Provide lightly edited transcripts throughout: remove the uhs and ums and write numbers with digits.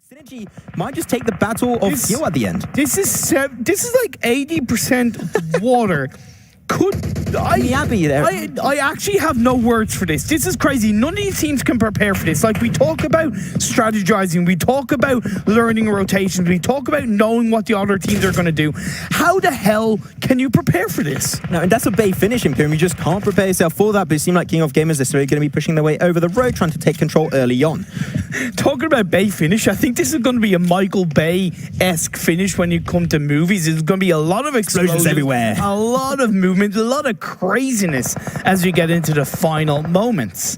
Synergy might just take the battle of skill at the end. This is like 80% water. I actually have no words for this. This is crazy. None of these teams can prepare for this. Like, we talk about strategizing, we talk about learning rotations, we talk about knowing what the other teams are going to do. How the hell can you prepare for this? No, and that's a Bay finish in Pyramid. You just can't prepare yourself for that, but it seemed like King of Gamers is really going to be pushing their way over the road, trying to take control early on. Talking about Bay finish, I think this is going to be a Michael Bay-esque finish when you come to movies. There's going to be a lot of explosions everywhere, a lot of movement, a lot of craziness as we get into the final moments.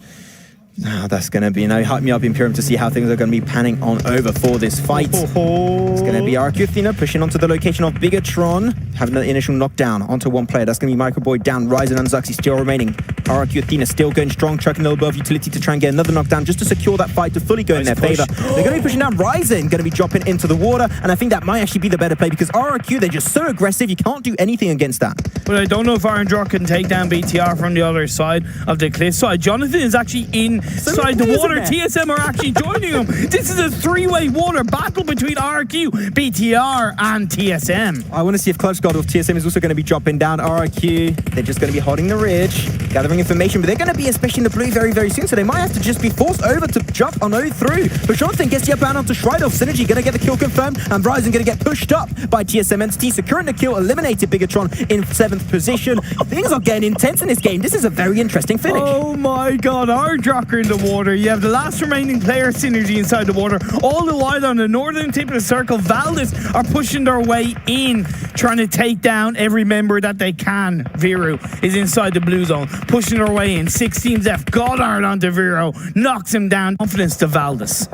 Oh, that's going to be, hype me up in Pyramid to see how things are going to be panning on over for this fight. It's going to be RRQ Athena pushing onto the location of Bigatron, having an initial knockdown onto one player. That's going to be Microboy down, Ryzen and Zuxi still remaining. RRQ Athena still going strong, chucking a little bit of utility to try and get another knockdown just to secure that fight to fully go in their favor. They're going to be pushing down Ryzen, going to be dropping into the water, and I think that might actually be the better play because RRQ, they're just so aggressive, you can't do anything against that. But I don't know if RNDROC can take down BTR from the other side of the cliff side. Jonathan is actually inside the water. TSM are actually joining him. This is a three-way water battle between RRQ, BTR, and TSM. I want to see if Clutch God of TSM is also going to be dropping down. RRQ, they're just going to be holding the ridge, gathering information, but they're going to be especially in the blue very, very soon, so they might have to just be forced over to jump on through. But Jonathan gets the up bound onto Shrider. Synergy going to get the kill confirmed, and Ryzen going to get pushed up by TSM Entity, securing the kill, eliminated Bigatron in 7th position. Things are getting intense in this game. This is a very interesting finish. Oh my god, RNDROC are in the water. You have the last remaining player, Synergy, inside the water. All the while on the northern tip of the circle, Valdez are pushing their way in, trying to take down every member that they can. Viru is inside the blue zone, pushing their way in. 6 teams left. Goddard onto Viru, knocks him down. Confidence to Valdez.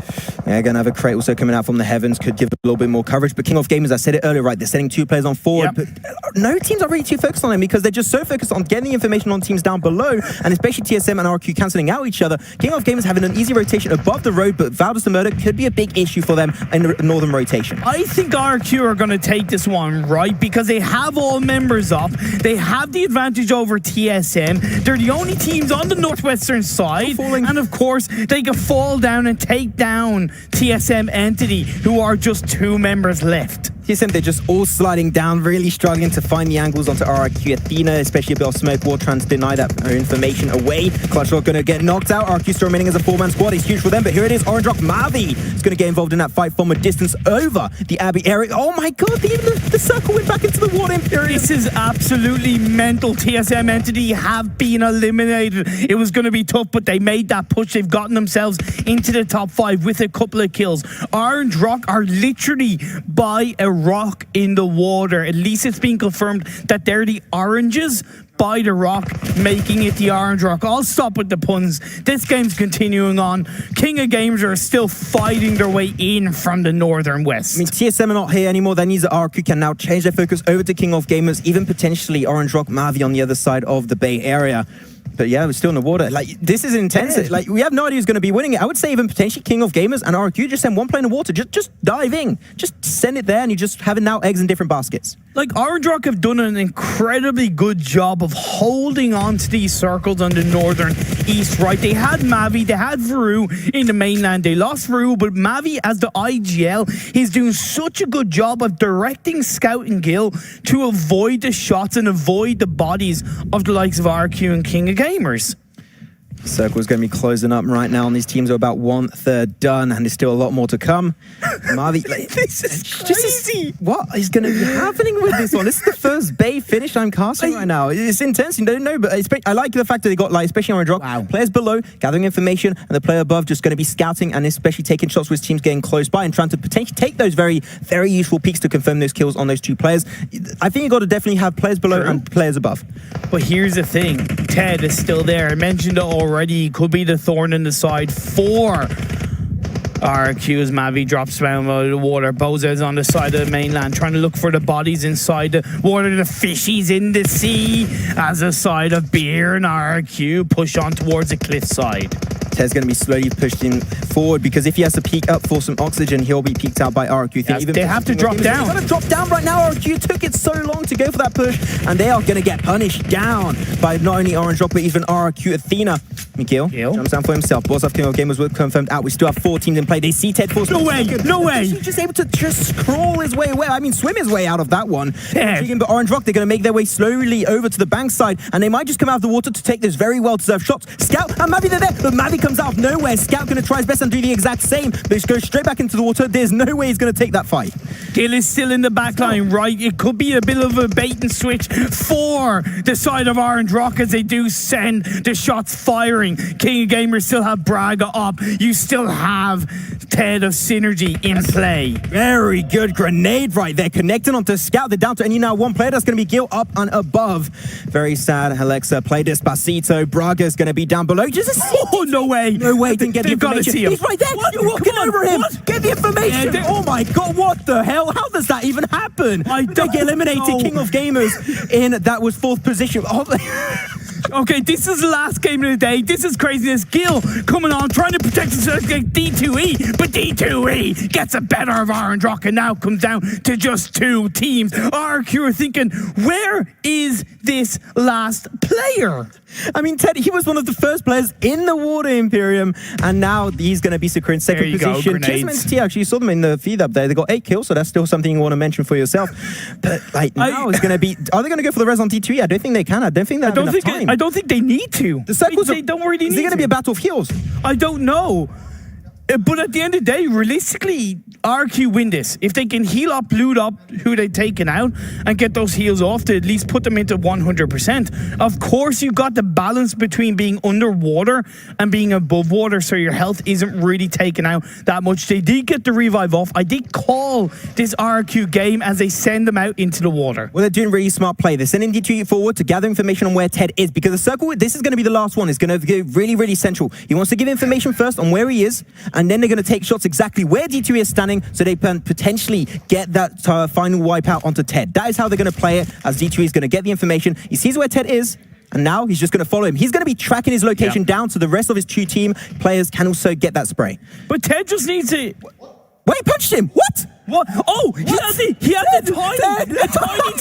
Yeah, going to have a crate also coming out from the heavens, could give a little bit more coverage. But King of Gamers, I said it earlier, right? They're sending 2 players on forward. Yep. But no teams are really too focused on them because they're just so focused on getting the information on teams down below, and especially TSM and RRQ cancelling out each other. King of Gamers having an easy rotation above the road, but Valdez the Murder could be a big issue for them in the northern rotation. I think RRQ are going to take this one, right? Because they have all members up. They have the advantage over TSM. They're the only teams on the northwestern side. And of course, they can fall down and take down TSM Entity, who are just 2 members left. TSM, they're just all sliding down, really struggling to find the angles onto RRQ Athena, especially a bit of smoke wall trying to deny that information away. Clutchlock going to get knocked out. RRQ still remaining as a 4-man squad. It's huge for them, but here it is. RNDROC Mavi is going to get involved in that fight from a distance over the Abbey area. Oh my god, even the circle went back into the water Imperium. This is absolutely mental. TSM Entity have been eliminated. It was going to be tough, but they made that push. They've gotten themselves into the top 5 with a couple of kills. RNDROC are literally by a rock in the water. At least it's been confirmed that they're the oranges by the rock, making it the RNDROC. I'll stop with the puns. This game's continuing on. King of Gamers are still fighting their way in from the northern west. I mean, TSM are not here anymore. That means that RRQ can now change their focus over to King of Gamers, even potentially RNDROC Mavi on the other side of the Bay Area. But yeah, we're still in the water. Like, this is intense. Yeah. Like, we have no idea who's going to be winning it. I would say even potentially King of Gamers and RRQ just send one player in the water. Just dive in. Just send it there and you just have now eggs in different baskets. Like, RNDROC have done an incredibly good job of holding on to these circles on the northern east, right? They had Mavi, they had Viru in the mainland. They lost Viru, but Mavi, as the IGL, he's doing such a good job of directing Scout and Gil to avoid the shots and avoid the bodies of the likes of RRQ and King of Gamers. Circle is going to be closing up right now, and these teams are about 1/3 done, and there's still a lot more to come. Marvi, like, this is crazy. What is going to be happening with this one? This is the first Bay finish I'm casting right now. It's intense. You don't know, but I like the fact that they got, like, especially on RNDROC, players below gathering information, and the player above just going to be scouting and especially taking shots with teams getting close by and trying to potentially take those very, very useful peaks to confirm those kills on those 2 players. I think you got to definitely have players below and players above. But here's the thing: Ted is still there. I mentioned it already. Could be the thorn in the side for RRQ as Mavi drops down out of the water. Boza is on the side of the mainland trying to look for the bodies inside the water. The fishies in the sea as a side of Beer and RRQ push on towards the cliff side. Ted's going to be slowly pushed in forward because if he has to peek up for some oxygen, he'll be peeked out by RRQ. Yes, they have to drop down. They're going to drop down right now. RRQ took it so long to go for that push, and they are going to get punished down by not only Orange Rock, but even RRQ Athena. Mikhail jumps down for himself. Boss of King of Gamers were confirmed out. We still have 4 teams in play. They see Ted force. No way! No way! He's just able to just crawl his way away. I mean, swim his way out of that one. Yeah. But Orange Rock, they're going to make their way slowly over to the bank side, and they might just come out of the water to take this very well-deserved shots. Scout and Mavi, they're there, but Mavi comes out of nowhere. Scout going to try his best and do the exact same, but he goes straight back into the water. There's no way he's going to take that fight. Gill is still in the back line, right? It could be a bit of a bait and switch for the side of Orange Rock as they do send the shots firing. King of Gamers still have Braga up. You still have Ted of Synergy in play. Very good grenade right there, connecting onto Scout. They're down to only now 1 player. That's going to be Gil up and above. Very sad. Alexa, play Despacito. Braga's going to be down below. Just oh, no way. No way. Didn't get the information. See him. He's right there. What? You're walking over him. What? Get the information. Yeah, oh my God, what the hell? How does that even happen? I don't they eliminated know. King of Gamers in that was 4th position. Oh, okay, this is the last game of the day. This is craziness. Gil coming on, trying to protect himself against D2E, but D2E gets the better of Orange Rock and now comes down to just 2 teams. RRQ are thinking, where is this last player? I mean, Ted, he was one of the first players in the Water Imperium, and now he's going to be secured in 2nd position. Kisman's T, actually, you saw them in the feed up there. They got 8 kills, so that's still something you want to mention for yourself. But like now, it's going to be. Are they going to go for the res on D2E? I don't think they can. I don't think they have enough time. I don't think they need to. The circles they don't really need to. Is it going to be a battle of heals? I don't know. But at the end of the day, realistically, RQ win this. If they can heal up, loot up who they've taken out and get those heals off to at least put them into 100%. Of course, you've got the balance between being underwater and being above water, so your health isn't really taken out that much. They did get the revive off. I did call this RQ game as they send them out into the water. Well, they're doing really smart play. They're sending D2E forward to gather information on where Ted is, because the circle, this is going to be the last one. It's going to be really, really central. He wants to give information first on where he is, and then they're going to take shots exactly where D2E is standing so they can potentially get that final wipeout onto Ted. That is how they're going to play it, as D2E is going to get the information. He sees where Ted is, and now he's just going to follow him. He's going to be tracking his location down so the rest of his 2 team players can also get that spray. But Ted just needs to... Wait, he punched him! What? What? Oh, he has the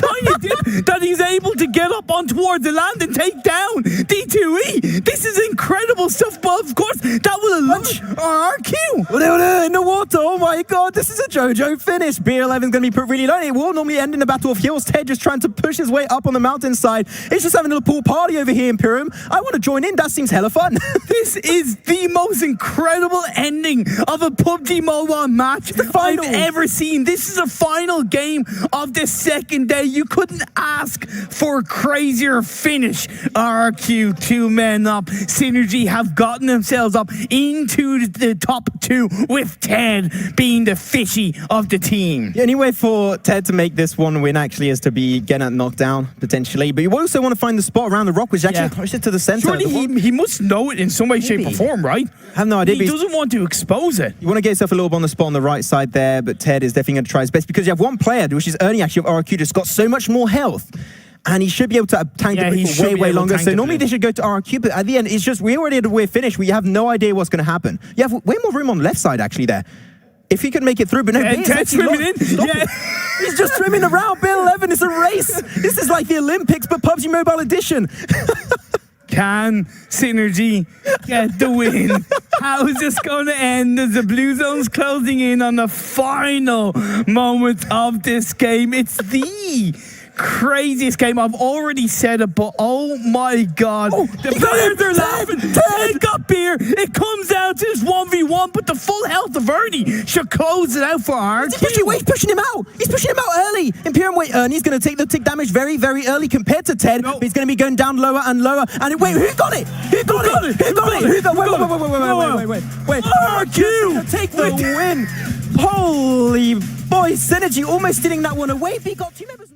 tiny dip that he's able to get up on towards the land and take down D2E. This is incredible stuff, but of course, that will alert RRQ. In the water, oh my God, this is a JoJo finish. B11 is going to be put really low. It will normally end in the Battle of Heals. Ted just trying to push his way up on the mountainside. It's just having a little pool party over here in Imperium. I want to join in. That seems hella fun. This is the most incredible ending of a PUBG Mobile match I've ever seen. This is a final game of the 2nd day. You couldn't ask for a crazier finish. RRQ, 2 men up. Synergy have gotten themselves up into the top 2 with Ted being the fishy of the team. The only way for Ted to make this one win actually is to be getting knocked down, potentially. But you also want to find the spot around the rock, which actually push it to the center. Surely he must know it in some way, shape, or form, right? I have no idea. He doesn't want to expose it. You want to get yourself a little bit on the spot on the right side there, but Ted is definitely going to try his best because you have 1 player, which is Ernie actually of RRQ, just got so much more health. And he should be able to tank the blue for way longer. So normally they should go to RRQ, but at the end, it's just, we already had a weird finish. We have no idea what's going to happen. You have way more room on the left side, actually, there. If he could make it through, but no, Ted's swimming in. He's just swimming around. Bill 11 is a race. This is like the Olympics, but PUBG Mobile Edition. Can Synergy get the win? How is this going to end as the Blue Zone's closing in on the final moment of this game? It's the craziest game. I've already said it, but oh my God. Oh, the players are laughing. Ted got beer. It comes down to this 1v1, but the full health of Ernie should close it out for RRQ. He's pushing him out. He's pushing him out early. Imperium, wait, Ernie's going to take the tick damage very, very early compared to Ted. But he's going to be going down lower and lower. And wait, who got it? Who got it? Wait. RRQ take the win. Holy boy, Synergy almost stealing that one away. He got 2 members.